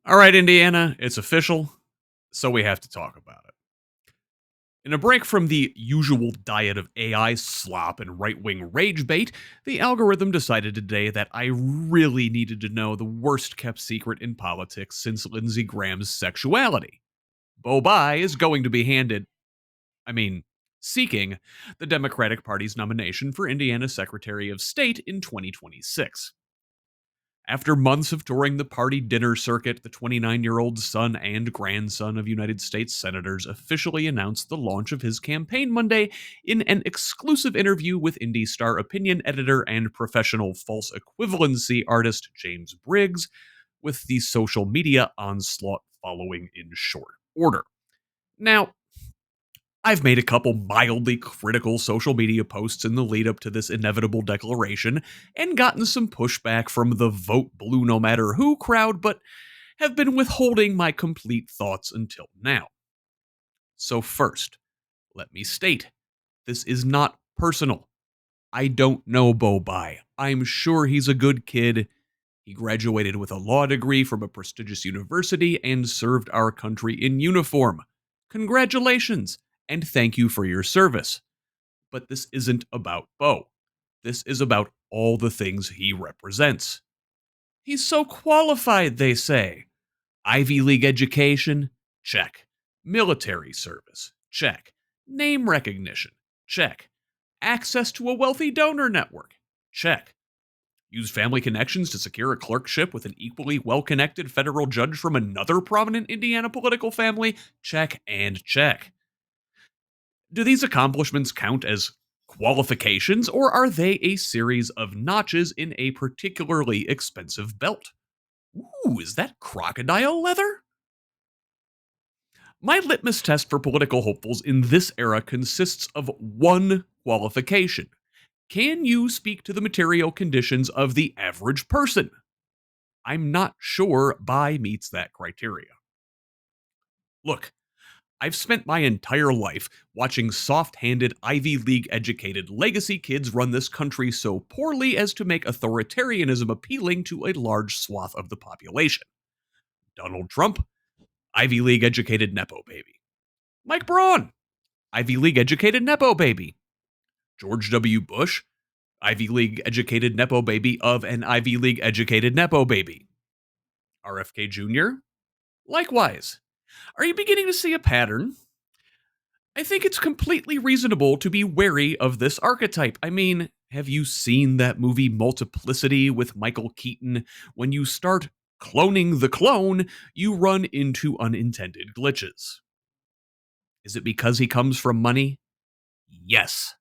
All right, Indiana, it's official, so we have to talk about it. In a break from the usual diet of AI slop and right wing rage bait, the algorithm decided today that I really needed to know the worst kept secret in politics since Lindsey Graham's sexuality. Beau Bayh is going to be seeking the Democratic Party's nomination for Indiana Secretary of State in 2026. After months of touring the party dinner circuit, the 29-year-old son and grandson of United States senators officially announced the launch of his campaign Monday in an exclusive interview with Indy Star opinion editor and professional false equivalency artist James Briggs, with the social media onslaught following in short order. Now, I've made a couple mildly critical social media posts in the lead up to this inevitable declaration and gotten some pushback from the vote blue no matter who crowd, but have been withholding my complete thoughts until now. So, first, let me state this is not personal. I don't know Beau Bayh. I'm sure he's a good kid. He graduated with a law degree from a prestigious university and served our country in uniform. Congratulations, and thank you for your service. But this isn't about Beau. This is about all the things he represents. He's so qualified, they say. Ivy League education? Check. Military service? Check. Name recognition? Check. Access to a wealthy donor network? Check. Use family connections to secure a clerkship with an equally well connected federal judge from another prominent Indiana political family? Check and check. Do these accomplishments count as qualifications, or are they a series of notches in a particularly expensive belt? Ooh, is that crocodile leather? My litmus test for political hopefuls in this era consists of one qualification. Can you speak to the material conditions of the average person? I'm not sure Bayh meets that criteria. Look, I've spent my entire life watching soft handed Ivy League educated legacy kids run this country so poorly as to make authoritarianism appealing to a large swath of the population. Donald Trump, Ivy League educated Nepo baby. Mike Braun, Ivy League educated Nepo baby. George W. Bush, Ivy League educated Nepo baby of an Ivy League educated Nepo baby. RFK Jr., likewise. Are you beginning to see a pattern? I think it's completely reasonable to be wary of this archetype. I mean, have you seen that movie Multiplicity with Michael Keaton? When you start cloning the clone, you run into unintended glitches. Is it because he comes from money? Yes.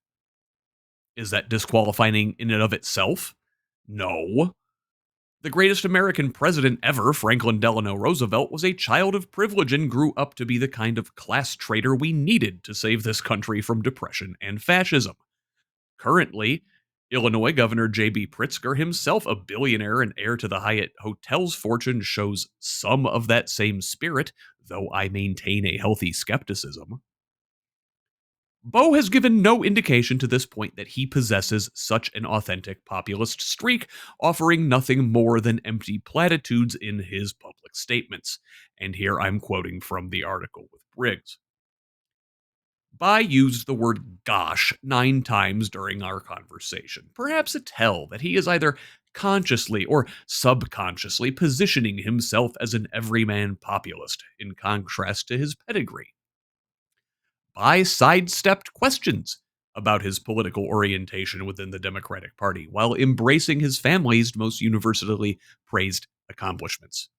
Is that disqualifying in and of itself? No. The greatest American president ever, Franklin Delano Roosevelt, was a child of privilege and grew up to be the kind of class traitor we needed to save this country from depression and fascism. Currently, Illinois Governor J.B. Pritzker, himself a billionaire and heir to the Hyatt Hotel's fortune, shows some of that same spirit, though I maintain a healthy skepticism. Beau has given no indication to this point that he possesses such an authentic populist streak, offering nothing more than empty platitudes in his public statements. And here I'm quoting from the article with Briggs. Bayh used the word gosh 9 times during our conversation, perhaps a tell that he is either consciously or subconsciously positioning himself as an everyman populist, in contrast to his pedigree. Bayh sidestepped questions about his political orientation within the Democratic Party while embracing his family's most universally praised accomplishments.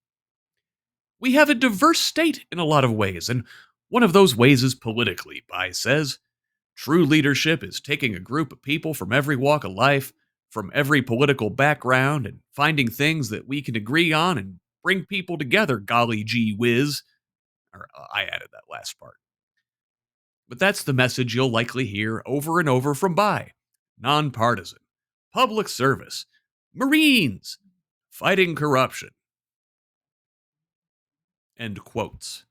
We have a diverse state in a lot of ways, and one of those ways is politically, Bayh says. True leadership is taking a group of people from every walk of life, from every political background, and finding things that we can agree on and bring people together, golly gee whiz. I added that last part. But that's the message you'll likely hear over and over from Bayh. Nonpartisan, public service, Marines, fighting corruption. End quotes.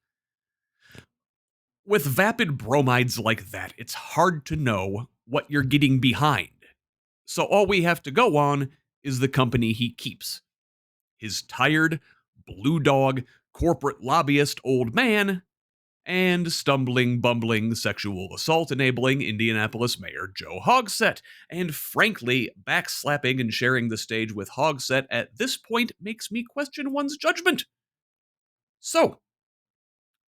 With vapid bromides like that, it's hard to know what you're getting behind. So all we have to go on is the company he keeps. His tired, blue dog, corporate lobbyist old man, and stumbling, bumbling, sexual assault enabling Indianapolis Mayor Joe Hogsett. And frankly, backslapping and sharing the stage with Hogsett at this point makes me question one's judgment. So,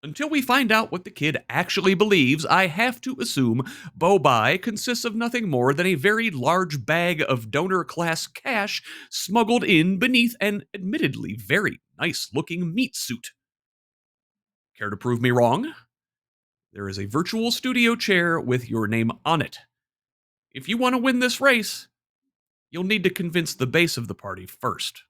until we find out what the kid actually believes, I have to assume Beau Bayh consists of nothing more than a very large bag of donor class cash smuggled in beneath an admittedly very nice looking meat suit. Care to prove me wrong? There is a virtual studio chair with your name on it. If you want to win this race, you'll need to convince the base of the party first.